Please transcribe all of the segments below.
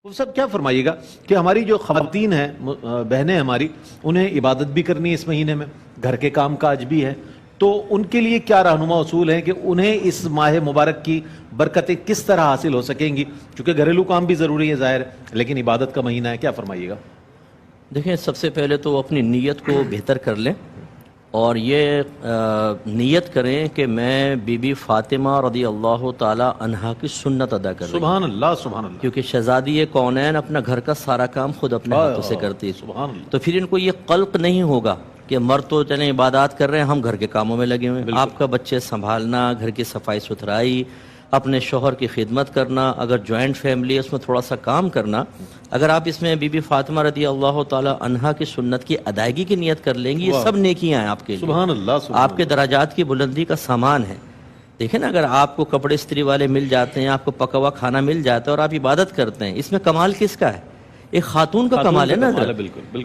سب کیا فرمائیے گا کہ ہماری جو خواتین ہیں بہنیں ہماری انہیں عبادت بھی کرنی ہے اس مہینے میں، گھر کے کام کاج بھی ہے، تو ان کے لیے کیا رہنما اصول ہیں کہ انہیں اس ماہ مبارک کی برکتیں کس طرح حاصل ہو سکیں گی؟ چونکہ گھریلو کام بھی ضروری ہے ظاہر ہے، لیکن عبادت کا مہینہ ہے، کیا فرمائیے گا؟ دیکھیں، سب سے پہلے تو اپنی نیت کو بہتر کر لیں اور یہ نیت کریں کہ میں بی بی فاطمہ رضی اللہ تعالی عنہا کی سنت ادا کر رہی ہوں۔ سبحان اللہ سبحان اللہ، کیونکہ شہزادی کونین اپنا گھر کا سارا کام خود اپنے ہاتھوں سے کرتی ہے، سبحان اللہ۔ تو پھر ان کو یہ قلق نہیں ہوگا کہ مرد تو چلیں عبادات کر رہے ہیں، ہم گھر کے کاموں میں لگے ہوئے ہیں۔ آپ کا بچے سنبھالنا، گھر کی صفائی ستھرائی، اپنے شوہر کی خدمت کرنا، اگر جوائنٹ فیملی ہے اس میں تھوڑا سا کام کرنا، اگر آپ اس میں بی بی فاطمہ رضی اللہ تعالی عنہا کی سنت کی ادائیگی کی نیت کر لیں گی، یہ سب نیکیاں ہیں آپ کے لیے، سبحان اللہ سبحان آپ کے درجات کی بلندی کا سامان ہے۔ دیکھیں نا، اگر آپ کو کپڑے استری والے مل جاتے ہیں، آپ کو پکا ہوا کھانا مل جاتا ہے اور آپ عبادت کرتے ہیں، اس میں کمال کس کا ہے؟ ایک خاتون کا کمال ہے نا۔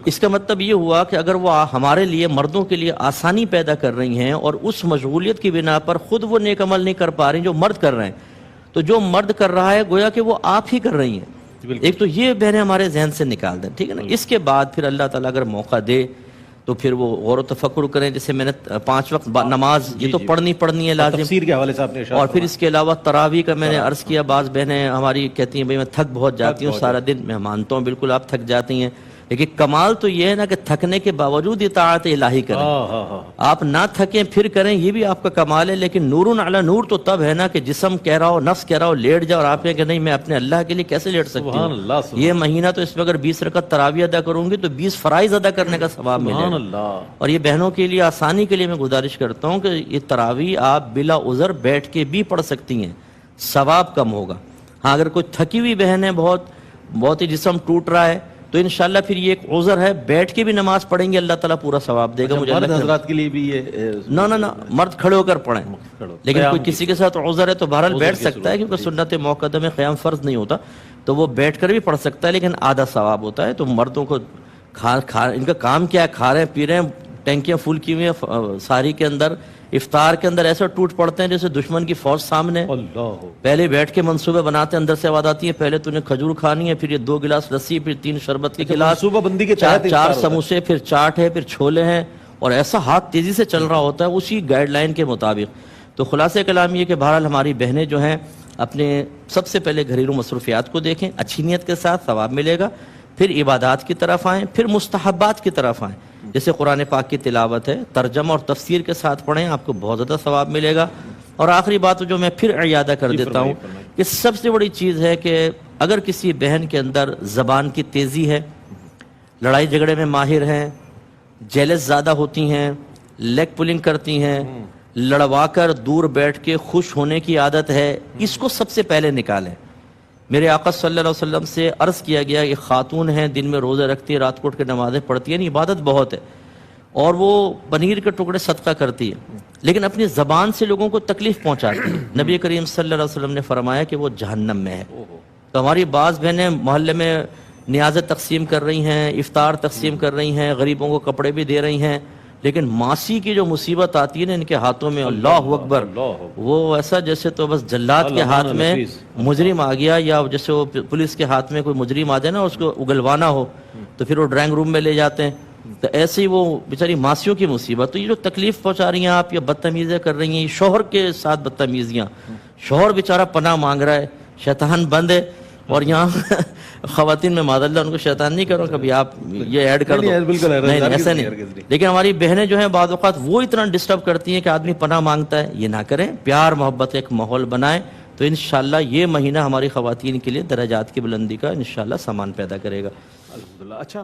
اس کا مطلب یہ ہوا کہ اگر وہ ہمارے لیے، مردوں کے لیے آسانی پیدا کر رہی ہیں اور اس مشغولیت کی بنا پر خود وہ نیک عمل نہیں کر پا رہی جو مرد کر رہے ہیں، تو جو مرد کر رہا ہے گویا کہ وہ آپ ہی کر رہی ہیں۔ ایک تو یہ بہنیں ہمارے ذہن سے نکال دیں، ٹھیک ہے نا۔ اس کے بعد پھر اللہ تعالیٰ اگر موقع دے تو پھر وہ غور و تفکر کریں، جیسے میں نے 5 وقت نماز یہ تو پڑھنی ہے لازم، تفسیر کے حوالے سے آپ نے ارشاد اور پھر اس کے علاوہ تراویح کا میں نے عرض کیا، بعض بہنیں ہماری کہتی ہیں بھئی میں تھک بہت جاتی ہوں سارا دن، میں مانتا ہوں بالکل آپ تھک جاتی ہیں، لیکن کمال تو یہ ہے نا کہ تھکنے کے باوجود اطاعت الہی کریں، آپ نہ تھکیں پھر کریں، یہ بھی آپ کا کمال ہے۔ لیکن نور علی نور تو تب ہے نا کہ جسم کہہ رہا ہو، نفس کہہ رہا ہو لیٹ جاؤ، اور آپ کہیں کہ نہیں میں اپنے اللہ کے لیے کیسے لیٹ سکتی ہوں؟ یہ مہینہ تو اس میں اگر 20 رکعت تراویح ادا کروں گی تو 20 فرائض ادا کرنے کا ثواب ملے گا۔ اور یہ بہنوں کے لیے آسانی کے لیے میں گزارش کرتا ہوں کہ یہ تراویح آپ بلا عذر بیٹھ کے بھی پڑھ سکتی ہیں، ثواب کم ہوگا۔ ہاں، اگر کوئی تھکی ہوئی بہن ہے، بہت ہی جسم ٹوٹ رہا ہے، تو انشاءاللہ پھر یہ ایک عذر ہے، بیٹھ کے بھی نماز پڑھیں گے اللہ تعالیٰ پورا ثواب دے گا۔ مجھے مرد حضرات کے لیے بھی یہ نہ مرد کھڑے ہو کر پڑھیں، لیکن کوئی کسی کے ساتھ عذر ہے تو بہرحال بیٹھ سکتا ہے، کیونکہ سنت موقدہ میں قیام فرض نہیں ہوتا، تو وہ بیٹھ کر بھی پڑھ سکتا ہے، لیکن آدھا ثواب ہوتا ہے۔ تو مردوں کو ان کا کام کیا ہے؟ کھا رہے ہیں، پی رہے ہیں، ٹینکیاں فل کی ہوئی ہیں ساری کے اندر، افطار کے اندر ایسے ٹوٹ پڑتے ہیں جیسے دشمن کی فوج سامنے، پہلے بیٹھ کے منصوبے بناتے ہیں، اندر سے آواز آتی ہے پہلے تو نے کھجور کھانی ہے، پھر یہ 2 گلاس لسی، پھر 3 شربت کے گلاس، 4 سموسے، پھر چاٹ ہے، پھر چھولے ہیں، اور ایسا ہاتھ تیزی سے چل رہا ہوتا ہے اسی گائیڈ لائن کے مطابق۔ تو خلاصہ کلام یہ کہ بہرحال ہماری بہنیں جو ہیں اپنے سب سے پہلے گھریلو مصروفیات کو دیکھیں، اچھی نیت کے ساتھ ثواب ملے گا، پھر عبادات کی طرف آئیں، پھر مستحبات کی طرف آئیں، جیسے قرآن پاک کی تلاوت ہے، ترجمہ اور تفسیر کے ساتھ پڑھیں، آپ کو بہت زیادہ ثواب ملے گا۔ اور آخری بات جو میں پھر اعادہ کر دیتا ہوں کہ سب سے بڑی چیز ہے کہ اگر کسی بہن کے اندر زبان کی تیزی ہے، لڑائی جھگڑے میں ماہر ہیں، جیلس زیادہ ہوتی ہیں، لیگ پولنگ کرتی ہیں، لڑوا کر دور بیٹھ کے خوش ہونے کی عادت ہے، اس کو سب سے پہلے نکالیں۔ میرے آقا صلی اللہ علیہ وسلم سے عرض کیا گیا کہ خاتون ہیں، دن میں روزے رکھتی ہے، رات کو اٹھ کے نمازیں پڑھتی ہے، یعنی عبادت بہت ہے، اور وہ پنیر کے ٹکڑے صدقہ کرتی ہے، لیکن اپنی زبان سے لوگوں کو تکلیف پہنچاتی ہے۔ نبی کریم صلی اللہ علیہ وسلم نے فرمایا کہ وہ جہنم میں ہے۔ تو ہماری بعض بہنیں محلے میں نیازیں تقسیم کر رہی ہیں، افطار تقسیم کر رہی ہیں، غریبوں کو کپڑے بھی دے رہی ہیں، لیکن ماسی کی جو مصیبت آتی ہے نا ان کے ہاتھوں میں، اللہ اکبر، وہ ایسا جیسے تو بس جلاد کے ہاتھ میں مجرم آ گیا، یا جیسے وہ پولیس کے ہاتھ میں کوئی مجرم آ جائے نا، اس کو اگلوانا ہو تو پھر وہ ڈرائنگ روم میں لے جاتے ہیں، تو ایسے ہی وہ بیچاری ماسیوں کی مصیبت۔ تو یہ جو تکلیف پہنچا رہی ہیں آپ، یا بدتمیزیاں کر رہی ہیں، شوہر کے ساتھ بدتمیزیاں، شوہر بیچارہ پناہ مانگ رہا ہے، شیطان بند ہے، اور یہاں خواتین میں معاذ اللہ ان کو شیطان نہیں کرو کبھی آپ یہ ایڈ کر دو، نہیں ایسا نہیں۔ لیکن ہماری بہنیں جو ہیں بعض اوقات وہ اتنا ڈسٹرب کرتی ہیں کہ آدمی پناہ مانگتا ہے، یہ نہ کریں، پیار محبت ایک ماحول بنائیں، تو انشاءاللہ یہ مہینہ ہماری خواتین کے لیے درجات کی بلندی کا انشاءاللہ سامان پیدا کرے گا۔ اچھا